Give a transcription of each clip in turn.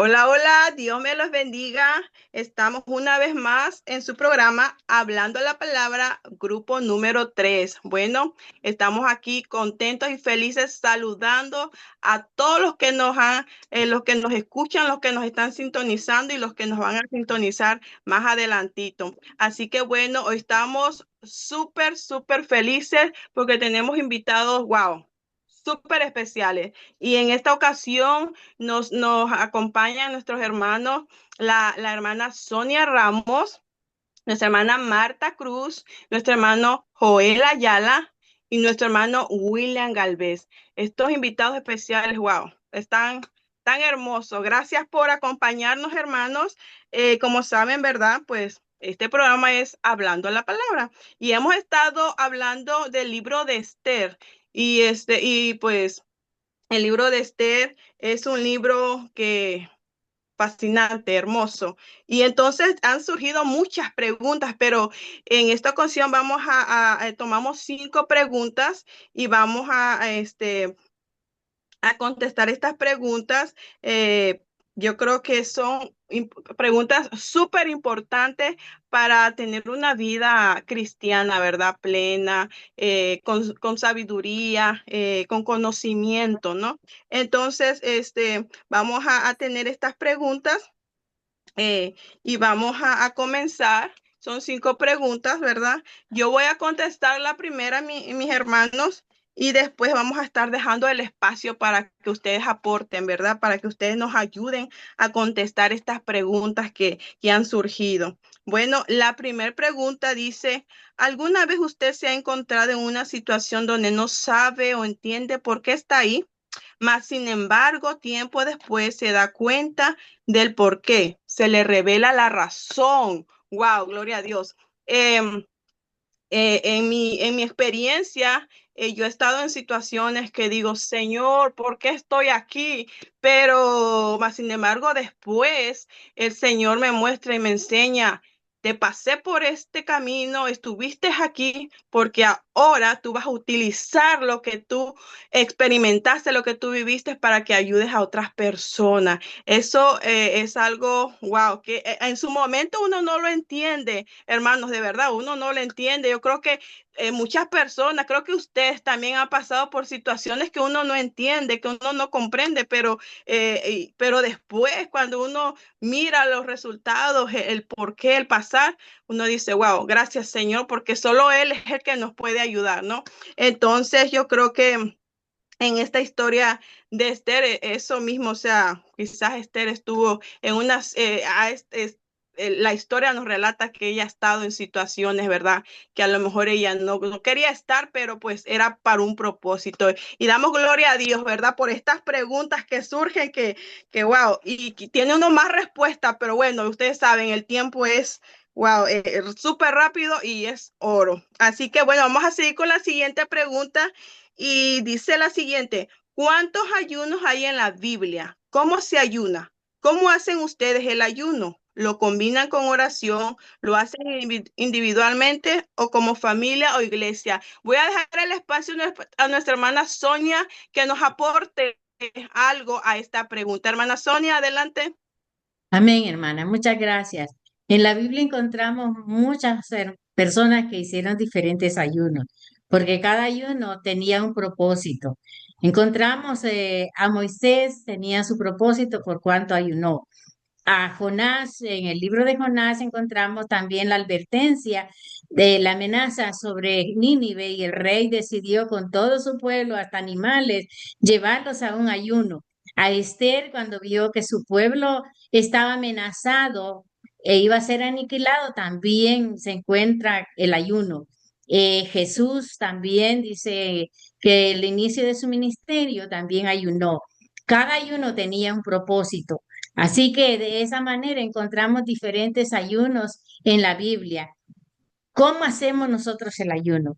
Hola, hola, Dios me los bendiga. Estamos una vez más en su programa Hablando la Palabra, grupo número 3. Bueno, estamos aquí contentos y felices saludando a todos los que los que nos escuchan, los que nos están sintonizando y los que nos van a sintonizar más adelantito. Así que bueno, hoy estamos súper felices porque tenemos invitados, wow, súper especiales. Y en esta ocasión nos acompañan nuestros hermanos, la hermana Sonia Ramos, nuestra hermana Marta Cruz, nuestro hermano Joel Ayala y nuestro hermano William Galvez. Estos invitados especiales, wow, están tan hermosos. Gracias por acompañarnos, hermanos. Como saben, ¿verdad? Pues este programa es Hablando la Palabra y hemos estado hablando del libro de Esther y pues el libro de Esther es un libro que fascinante, hermoso. Y entonces han surgido muchas preguntas, pero en esta ocasión tomamos 5 preguntas y vamos a contestar estas preguntas. Yo creo que son preguntas súper importantes para tener una vida cristiana, ¿verdad? Plena, con sabiduría, con conocimiento, ¿no? Entonces, vamos a tener estas preguntas y vamos a comenzar. Son 5 preguntas, ¿verdad? Yo voy a contestar la primera, mis hermanos, y después vamos a estar dejando el espacio para que ustedes aporten, ¿verdad? Para que ustedes nos ayuden a contestar estas preguntas que han surgido. Bueno, la primera pregunta dice, ¿alguna vez usted se ha encontrado en una situación donde no sabe o entiende por qué está ahí? Mas, sin embargo, tiempo después se da cuenta del por qué, se le revela la razón. Wow, gloria a Dios. Eh, en mi experiencia, yo he estado en situaciones que digo, Señor, ¿por qué estoy aquí? Pero, más sin embargo, después el Señor me muestra y me enseña, te pasé por este camino, estuviste aquí porque ahora tú vas a utilizar lo que tú experimentaste, lo que tú viviste para que ayudes a otras personas. Eso es algo, wow, que en su momento uno no lo entiende, hermanos, de verdad, uno no lo entiende. Yo creo que muchas personas, creo que ustedes también han pasado por situaciones que uno no entiende, que uno no comprende, pero después cuando uno mira los resultados, el por qué, el pasar, uno dice, wow, gracias Señor, porque solo Él es el que nos puede ayudar, ¿no? Entonces yo creo que en esta historia de Esther, eso mismo, o sea, quizás Esther estuvo en unas, la historia nos relata que ella ha estado en situaciones, ¿verdad? Que a lo mejor ella no quería estar, pero pues era para un propósito. Y damos gloria a Dios, ¿verdad? Por estas preguntas que surgen, que wow, y tiene uno más respuesta, pero bueno, ustedes saben, el tiempo es wow, súper rápido y es oro. Así que bueno, vamos a seguir con la siguiente pregunta y dice la siguiente, ¿cuántos ayunos hay en la Biblia? ¿Cómo se ayuna? ¿Cómo hacen ustedes el ayuno? ¿Lo combinan con oración? ¿Lo hacen individualmente o como familia o iglesia? Voy a dejar el espacio a nuestra hermana Sonia que nos aporte algo a esta pregunta. Hermana Sonia, adelante. Amén, hermana. Muchas gracias. En la Biblia encontramos muchas personas que hicieron diferentes ayunos, porque cada ayuno tenía un propósito. Encontramos a Moisés, tenía su propósito por cuanto ayunó. A Jonás, en el libro de Jonás encontramos también la advertencia de la amenaza sobre Nínive y el rey decidió con todo su pueblo, hasta animales, llevarlos a un ayuno. A Esther, cuando vio que su pueblo estaba amenazado e iba a ser aniquilado, también se encuentra el ayuno. Jesús también dice que el inicio de su ministerio también ayunó. Cada ayuno tenía un propósito. Así que de esa manera encontramos diferentes ayunos en la Biblia. ¿Cómo hacemos nosotros el ayuno?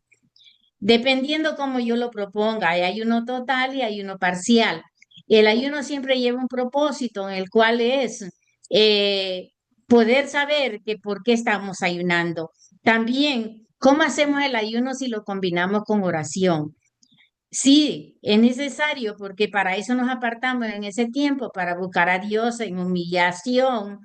Dependiendo cómo yo lo proponga, hay ayuno total y ayuno parcial. El ayuno siempre lleva un propósito en el cual es eh, poder saber que por qué estamos ayunando. También, ¿cómo hacemos el ayuno si lo combinamos con oración? Sí, es necesario porque para eso nos apartamos en ese tiempo, para buscar a Dios en humillación,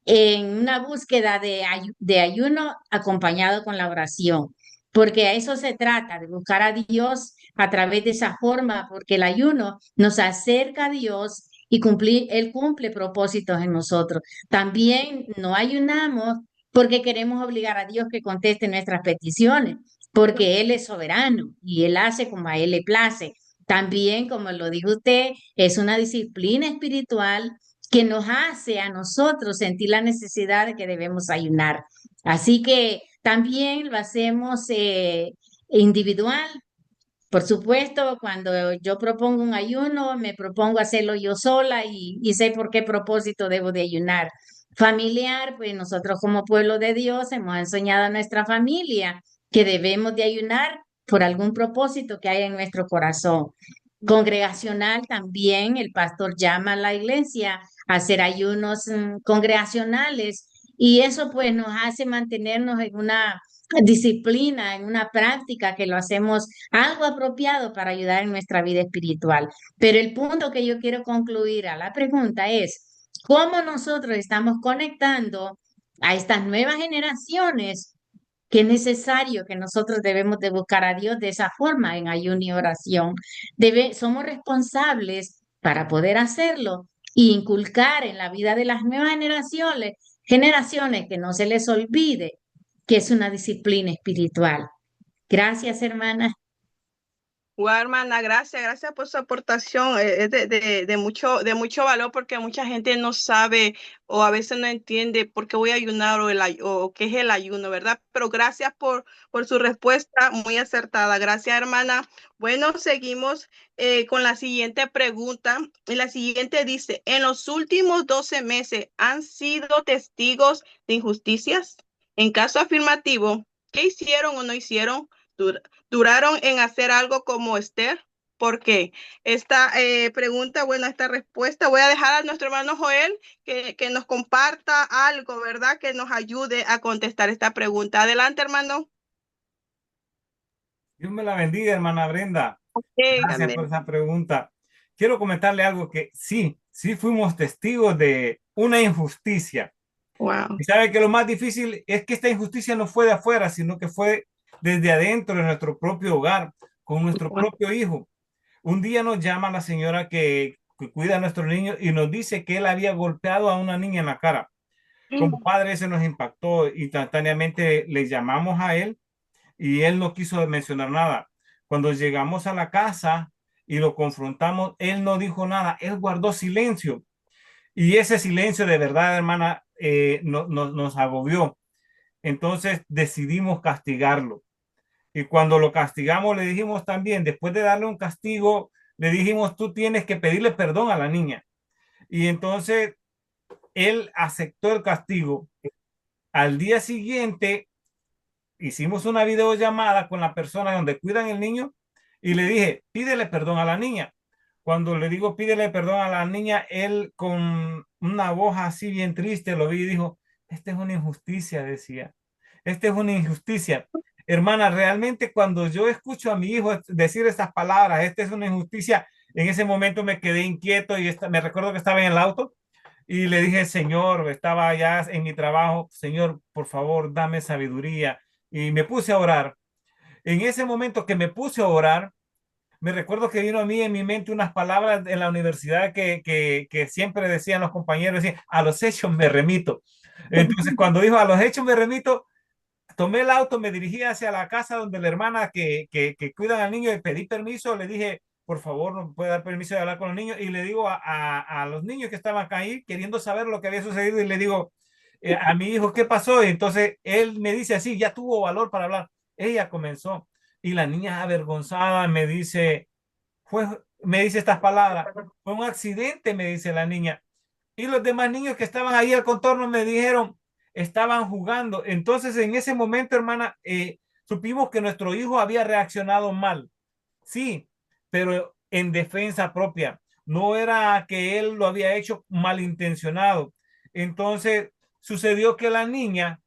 en una búsqueda de ayuno acompañado con la oración, porque a eso se trata, de buscar a Dios a través de esa forma, porque el ayuno nos acerca a Dios y Él cumple propósitos en nosotros. También no ayunamos porque queremos obligar a Dios que conteste nuestras peticiones porque Él es soberano y Él hace como a Él le place. También, como lo dijo usted, es una disciplina espiritual que nos hace a nosotros sentir la necesidad de que debemos ayunar. Así que también lo hacemos individual. Por supuesto, cuando yo propongo un ayuno, me propongo hacerlo yo sola y sé por qué propósito debo de ayunar. Familiar, pues nosotros como pueblo de Dios hemos enseñado a nuestra familia que debemos de ayunar por algún propósito que haya en nuestro corazón. Congregacional también, el pastor llama a la iglesia a hacer ayunos congregacionales y eso pues nos hace mantenernos en una disciplina, en una práctica que lo hacemos algo apropiado para ayudar en nuestra vida espiritual. Pero el punto que yo quiero concluir a la pregunta es, ¿cómo nosotros estamos conectando a estas nuevas generaciones que es necesario que nosotros debemos de buscar a Dios de esa forma en ayuno y oración? Somos responsables para poder hacerlo e inculcar en la vida de las nuevas generaciones que no se les olvide que es una disciplina espiritual. Gracias, hermana. Wow, hermana, gracias, gracias por su aportación. Es de mucho valor porque mucha gente no sabe o a veces no entiende por qué voy a ayunar o qué es el ayuno, ¿verdad? Pero gracias por su respuesta muy acertada. Gracias, hermana. Bueno, seguimos con la siguiente pregunta. Y la siguiente dice, ¿en los últimos 12 meses han sido testigos de injusticias? En caso afirmativo, ¿qué hicieron o no hicieron? ¿Duraron en hacer algo como Esther? ¿Por qué? Esta pregunta, bueno, esta respuesta, voy a dejar a nuestro hermano Joel que nos comparta algo, ¿verdad? Que nos ayude a contestar esta pregunta. Adelante, hermano. Dios me la bendiga, hermana Brenda. Gracias por Amén. esa pregunta. Quiero comentarle algo que sí, sí fuimos testigos de una injusticia. Wow. Y sabe que lo más difícil es que esta injusticia no fue de afuera, sino que fue desde adentro de nuestro propio hogar, con nuestro propio hijo. Un día nos llama la señora que cuida a nuestros niños y nos dice que él había golpeado a una niña en la cara. Como padre, eso nos impactó. Instantáneamente le llamamos a él y él no quiso mencionar nada. Cuando llegamos a la casa y lo confrontamos, él no dijo nada, él guardó silencio. Y ese silencio de verdad, hermana, nos agobió. Entonces decidimos castigarlo. Y cuando lo castigamos, le dijimos también, después de darle un castigo, le dijimos, tú tienes que pedirle perdón a la niña. Y entonces él aceptó el castigo. Al día siguiente, hicimos una videollamada con la persona donde cuidan el niño y le dije, pídele perdón a la niña. Cuando le digo pídele perdón a la niña, él con una voz así bien triste lo vi y dijo, esta es una injusticia, decía. Esta es una injusticia. Hermana, realmente cuando yo escucho a mi hijo decir estas palabras, esta es una injusticia, en ese momento me quedé inquieto y me recuerdo que estaba en el auto y le dije, Señor, estaba ya en mi trabajo, Señor, por favor, dame sabiduría. Y me puse a orar. En ese momento que me puse a orar, me recuerdo que vino a mí en mi mente unas palabras en la universidad que siempre decían los compañeros, decían, a los hechos me remito. Entonces, cuando dijo a los hechos me remito, tomé el auto, me dirigí hacia la casa donde la hermana que cuida al niño y pedí permiso, le dije, por favor, no puede dar permiso de hablar con los niños. Y le digo a los niños que estaban acá ahí, queriendo saber lo que había sucedido, y le digo a mi hijo, ¿qué pasó? Y entonces él me dice así, ya tuvo valor para hablar. Ella comenzó y la niña avergonzada me dice estas palabras, fue un accidente, me dice la niña. Y los demás niños que estaban ahí al contorno me dijeron, estaban jugando. Entonces, en ese momento, hermana, supimos que nuestro hijo había reaccionado mal. Sí, pero en defensa propia. No era que él lo había hecho malintencionado. Entonces, sucedió que la niña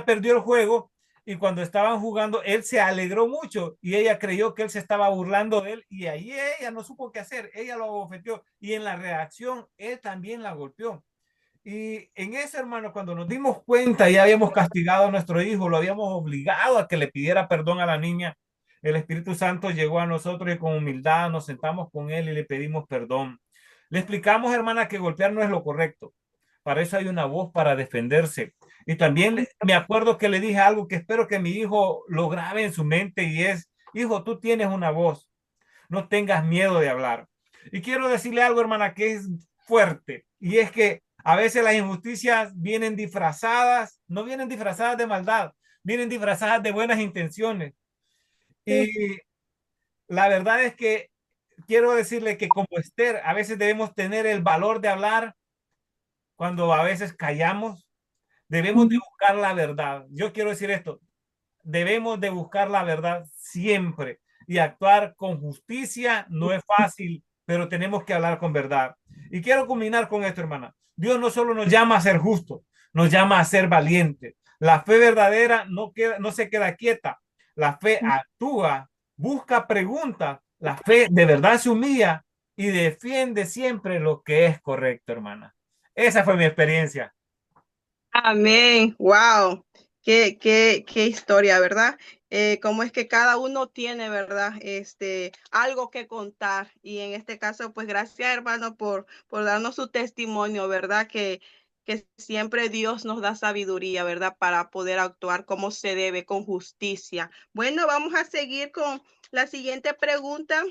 perdió el juego y cuando estaban jugando, él se alegró mucho y ella creyó que él se estaba burlando de él y ahí ella no supo qué hacer, ella lo abofeteó y en la reacción él también la golpeó. Y en eso, hermano, cuando nos dimos cuenta, ya habíamos castigado a nuestro hijo, lo habíamos obligado a que le pidiera perdón a la niña. El Espíritu Santo llegó a nosotros y con humildad nos sentamos con él y le pedimos perdón. Le explicamos, hermana, que golpear no es lo correcto. Para eso hay una voz para defenderse. Y también me acuerdo que le dije algo que espero que mi hijo lo grabe en su mente y es, hijo, tú tienes una voz, no tengas miedo de hablar. Y quiero decirle algo, hermana, que es fuerte, y es que a veces las injusticias vienen disfrazadas, no vienen disfrazadas de maldad, vienen disfrazadas de buenas intenciones. Y la verdad es que quiero decirle que como Esther, a veces debemos tener el valor de hablar cuando a veces callamos, debemos de buscar la verdad. Yo quiero decir esto, debemos de buscar la verdad siempre y actuar con justicia. No es fácil, pero tenemos que hablar con verdad. Y quiero culminar con esto, hermana. Dios no solo nos llama a ser justos, nos llama a ser valientes. La fe verdadera no se queda quieta. La fe actúa, busca preguntas. La fe de verdad se humilla y defiende siempre lo que es correcto, hermana. Esa fue mi experiencia. Amén. Wow. Qué historia, ¿verdad? Cómo es que cada uno tiene, ¿verdad? Algo que contar. Y en este caso, pues gracias, hermano, por darnos su testimonio, ¿verdad? Que siempre Dios nos da sabiduría, ¿verdad? Para poder actuar como se debe, con justicia. Bueno, vamos a seguir con la siguiente pregunta.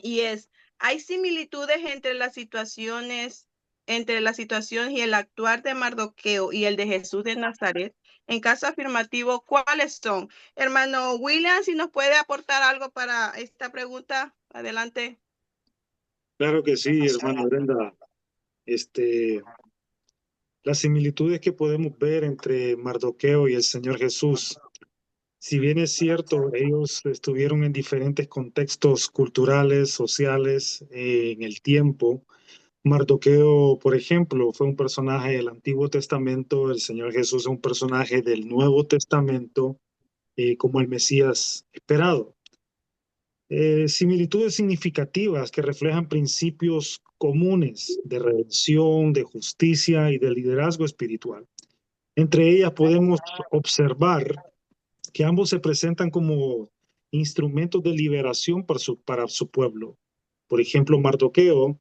Y es, ¿hay similitudes entre las situaciones y el actuar de Mardoqueo y el de Jesús de Nazaret? En caso afirmativo, ¿cuáles son? Hermano William, si nos puede aportar algo para esta pregunta, adelante. Claro que sí, hermana Brenda. Este, las similitudes que podemos ver entre Mardoqueo y el Señor Jesús, si bien es cierto, ellos estuvieron en diferentes contextos culturales, sociales, en el tiempo. Mardoqueo, por ejemplo, fue un personaje del Antiguo Testamento, el Señor Jesús es un personaje del Nuevo Testamento, como el Mesías esperado. Similitudes significativas que reflejan principios comunes de redención, de justicia y de liderazgo espiritual. Entre ellas podemos observar que ambos se presentan como instrumentos de liberación para su pueblo. Por ejemplo, Mardoqueo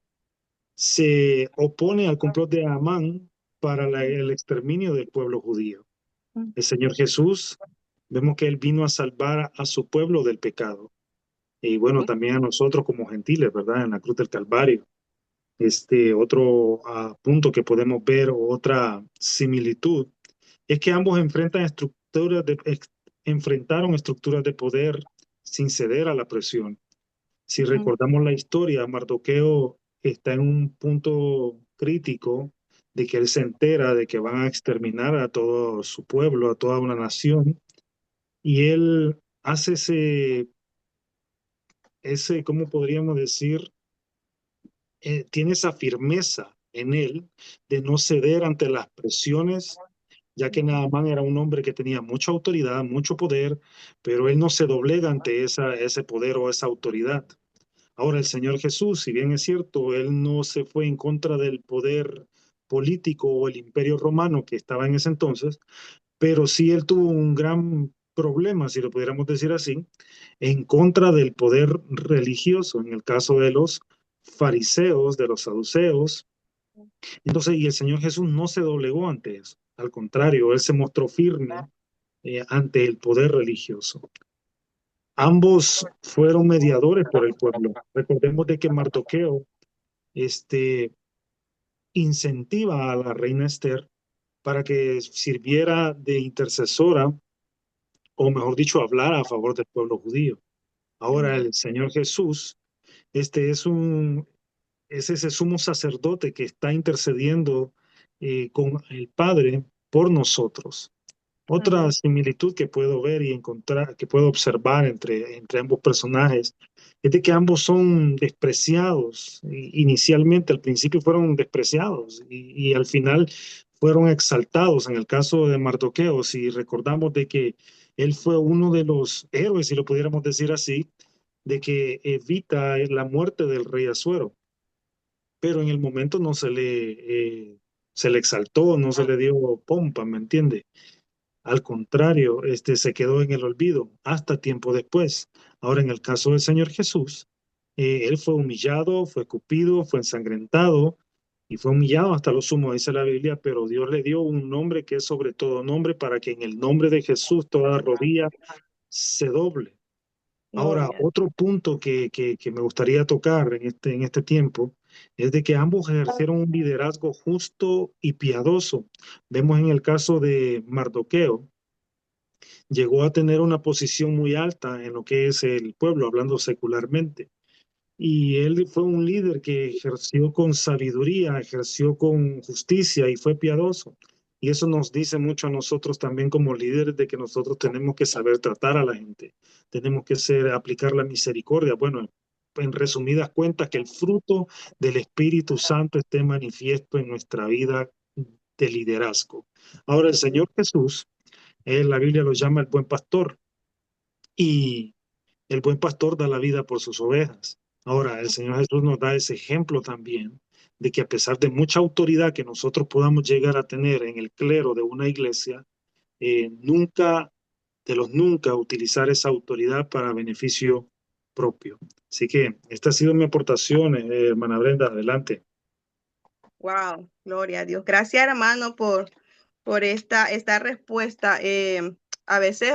se opone al complot de Amán para el exterminio del pueblo judío. El Señor Jesús, vemos que Él vino a salvar a su pueblo del pecado. Y bueno, también a nosotros como gentiles, ¿verdad? En la cruz del Calvario. Otro punto que podemos ver, o otra similitud, es que ambos enfrentaron estructuras de poder sin ceder a la presión. Si recordamos la historia, Mardoqueo está en un punto crítico de que él se entera de que van a exterminar a todo su pueblo, a toda una nación, y él hace ¿cómo podríamos decir? Tiene esa firmeza en él de no ceder ante las presiones, ya que Naamán era un hombre que tenía mucha autoridad, mucho poder, pero él no se doblega ante ese poder o esa autoridad. Ahora, el Señor Jesús, si bien es cierto, él no se fue en contra del poder político o el imperio romano que estaba en ese entonces, pero sí él tuvo un gran problema, si lo pudiéramos decir así, en contra del poder religioso, en el caso de los fariseos, de los saduceos. Entonces, y el Señor Jesús no se doblegó ante eso. Al contrario, él se mostró firme ante el poder religioso. Ambos fueron mediadores por el pueblo. Recordemos de que Mardoqueo incentiva a la reina Esther para que sirviera de intercesora, o mejor dicho, hablara a favor del pueblo judío. Ahora el Señor Jesús, es ese sumo sacerdote que está intercediendo con el Padre por nosotros. Otra similitud que puedo ver y encontrar, que puedo observar entre ambos personajes, es de que ambos son despreciados. Inicialmente, al principio fueron despreciados y al final fueron exaltados. En el caso de Mardoqueo, si recordamos de que Él fue uno de los héroes, si lo pudiéramos decir así, de que evita la muerte del rey Asuero, pero en el momento no se le exaltó, no se le dio pompa, ¿me entiende? Al contrario, se quedó en el olvido hasta tiempo después. Ahora, en el caso del Señor Jesús, él fue humillado, fue escupido, fue ensangrentado y fue humillado hasta lo sumo, dice la Biblia, pero Dios le dio un nombre que es sobre todo nombre para que en el nombre de Jesús toda rodilla se doble. Ahora, Gloria. otro punto que me gustaría tocar en este tiempo es de que ambos ejercieron un liderazgo justo y piadoso. Vemos en el caso de Mardoqueo, llegó a tener una posición muy alta en lo que es el pueblo, hablando secularmente. Y él fue un líder que ejerció con sabiduría, ejerció con justicia y fue piadoso. Y eso nos dice mucho a nosotros también como líderes de que nosotros tenemos que saber tratar a la gente, tenemos que aplicar la misericordia. Bueno, en resumidas cuentas, que el fruto del Espíritu Santo esté manifiesto en nuestra vida de liderazgo. Ahora, el Señor Jesús, la Biblia lo llama el buen pastor y el buen pastor da la vida por sus ovejas. Ahora, el Señor Jesús nos da ese ejemplo también de que a pesar de mucha autoridad que nosotros podamos llegar a tener en el clero de una iglesia, nunca, de los nunca, utilizar esa autoridad para beneficio propio. Así que esta ha sido mi aportación, hermana Brenda, adelante. Wow, gloria a Dios. Gracias, hermano, por esta respuesta. A veces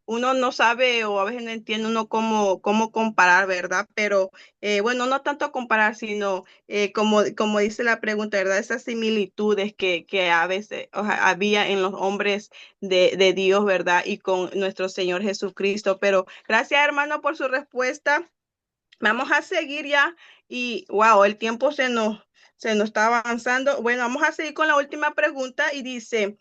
uno no sabe o a veces no entiende uno cómo comparar, ¿verdad? Pero bueno, no tanto comparar, sino como dice la pregunta, ¿verdad? Esas similitudes que a veces había en los hombres de Dios, ¿verdad? Y con nuestro Señor Jesucristo. Pero gracias, hermano, por su respuesta. Vamos a seguir ya y wow, el tiempo se nos está avanzando. Bueno, vamos a seguir con la última pregunta y dice,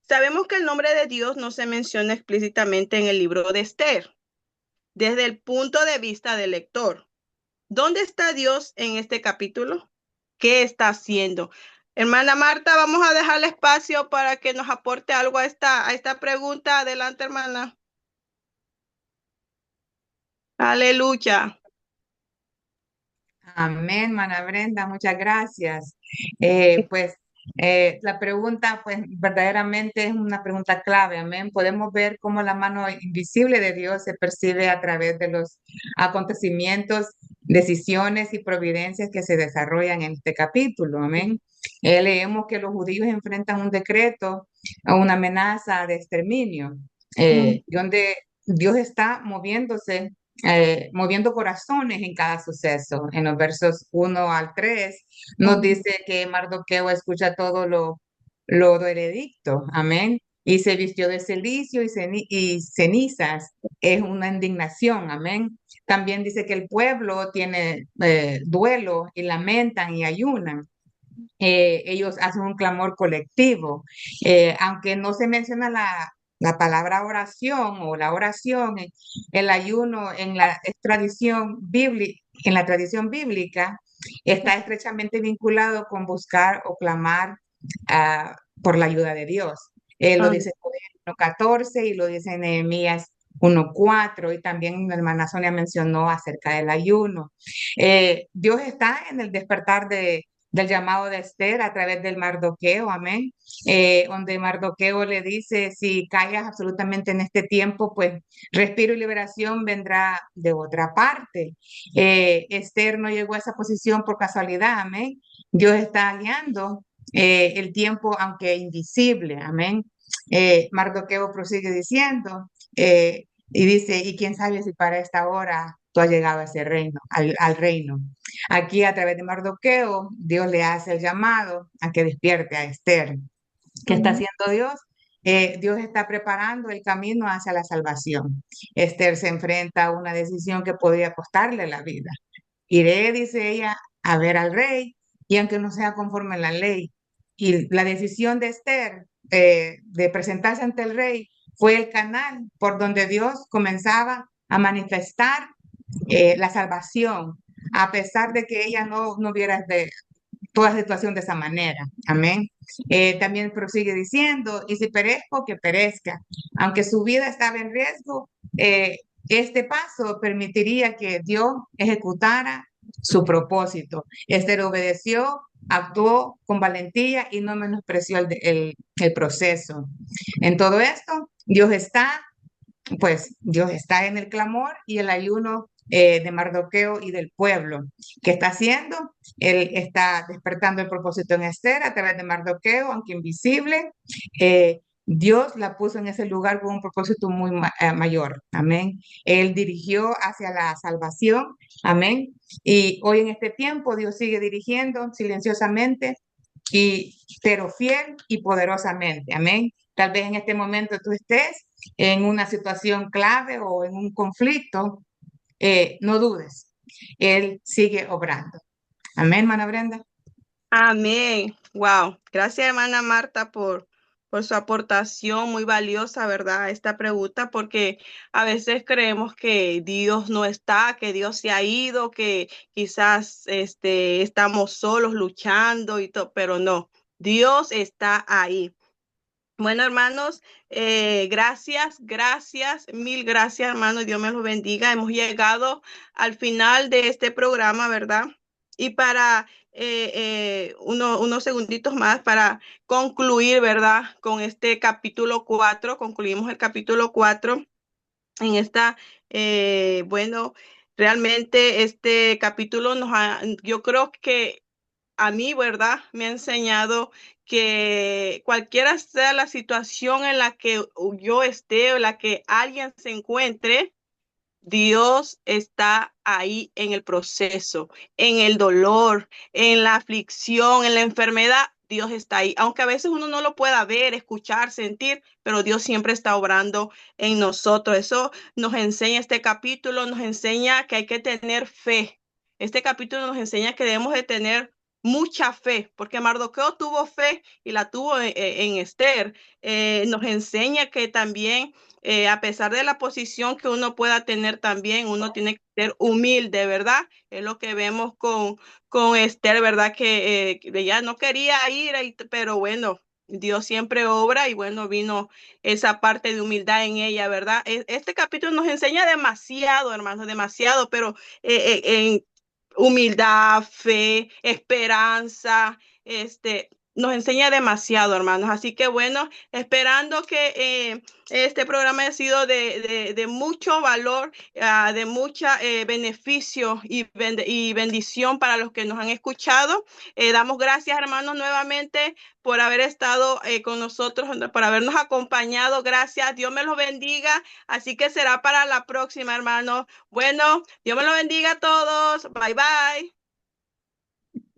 sabemos que el nombre de Dios no se menciona explícitamente en el libro de Esther, desde el punto de vista del lector. ¿Dónde está Dios en este capítulo? ¿Qué está haciendo? Hermana Marta, vamos a dejarle espacio para que nos aporte algo a esta pregunta. Adelante, hermana. Aleluya. Amén, hermana Brenda, muchas gracias. Pues la pregunta, pues verdaderamente es una pregunta clave, amén. Podemos ver cómo la mano invisible de Dios se percibe a través de los acontecimientos, decisiones y providencias que se desarrollan en este capítulo, amén. Leemos que los judíos enfrentan un decreto a una amenaza de exterminio, donde Dios está moviendo corazones en cada suceso. En los versos 1 al 3 nos dice que Mardoqueo escucha todo lo veredicto, amén, y se vistió de cilicio y cenizas, es una indignación, amén. También dice que el pueblo tiene duelo y lamentan y ayunan. Ellos hacen un clamor colectivo. Aunque no se menciona la palabra oración o la oración, el ayuno en la tradición bíblica está estrechamente vinculado con buscar o clamar por la ayuda de Dios. Lo dice en 1:14 y lo dice en Nehemías 1:4 y también mi hermana Sonia mencionó acerca del ayuno. Dios está en el despertar del llamado de Esther a través del Mardoqueo, amén, donde Mardoqueo le dice, si callas absolutamente en este tiempo, pues respiro y liberación vendrá de otra parte. Esther no llegó a esa posición por casualidad, amén. Dios está guiando el tiempo, aunque invisible, amén. Mardoqueo prosigue diciendo, y dice, y quién sabe si para esta hora tú has llegado a ese reino, al reino. Aquí a través de Mardoqueo, Dios le hace el llamado a que despierte a Esther. ¿Qué está haciendo Dios? Dios está preparando el camino hacia la salvación. Esther se enfrenta a una decisión que podría costarle la vida. Iré, dice ella, a ver al rey, y aunque no sea conforme a la ley. Y la decisión de Esther de presentarse ante el rey fue el canal por donde Dios comenzaba a manifestar la salvación, a pesar de que ella no hubiera toda situación de esa manera. Amén. También prosigue diciendo, y si perezco, que perezca. Aunque su vida estaba en riesgo, este paso permitiría que Dios ejecutara su propósito. Esther obedeció, actuó con valentía y no menospreció el proceso. En todo esto, Dios está en el clamor y el ayuno de Mardoqueo y del pueblo. ¿Qué está haciendo? Él está despertando el propósito en Esther a través de Mardoqueo, aunque invisible. Dios la puso en ese lugar con un propósito muy mayor. Amén. Él dirigió hacia la salvación. Amén. Y hoy en este tiempo Dios sigue dirigiendo silenciosamente, pero fiel y poderosamente. Amén. Tal vez en este momento tú estés en una situación clave o en un conflicto, no dudes, Él sigue obrando. Amén, hermana Brenda. Amén. Wow. Gracias, hermana Marta, por su aportación muy valiosa, ¿verdad? A esta pregunta, porque a veces creemos que Dios no está, que Dios se ha ido, que quizás estamos solos luchando y todo, pero no, Dios está ahí. Bueno, hermanos, gracias, mil gracias, hermanos. Dios me los bendiga. Hemos llegado al final de este programa, ¿verdad? Y para unos segunditos más para concluir, ¿verdad? Con este capítulo 4, concluimos el capítulo 4 en esta, bueno, realmente este capítulo yo creo que a mí, ¿verdad? Me ha enseñado que cualquiera sea la situación en la que yo esté o la que alguien se encuentre, Dios está ahí en el proceso, en el dolor, en la aflicción, en la enfermedad. Dios está ahí, aunque a veces uno no lo pueda ver, escuchar, sentir, pero Dios siempre está obrando en nosotros. Eso nos enseña este capítulo, nos enseña que hay que tener fe. Este capítulo nos enseña que debemos de tener mucha fe, porque Mardoqueo tuvo fe y la tuvo en Esther. Nos enseña que también a pesar de la posición que uno pueda tener también, uno tiene que ser humilde, ¿verdad? Es lo que vemos con Esther, ¿verdad? Que ella no quería ir, pero bueno, Dios siempre obra y bueno, vino esa parte de humildad en ella, ¿verdad? Este capítulo nos enseña demasiado, hermanos, demasiado, pero en humildad, fe, esperanza, nos enseña demasiado, hermanos. Así que bueno, esperando que este programa ha sido de mucho valor, de mucho beneficio y bendición para los que nos han escuchado. Damos gracias, hermanos, nuevamente por haber estado con nosotros, por habernos acompañado. Gracias, Dios me los bendiga. Así que será para la próxima, hermanos. Bueno, Dios me los bendiga a todos. Bye, bye.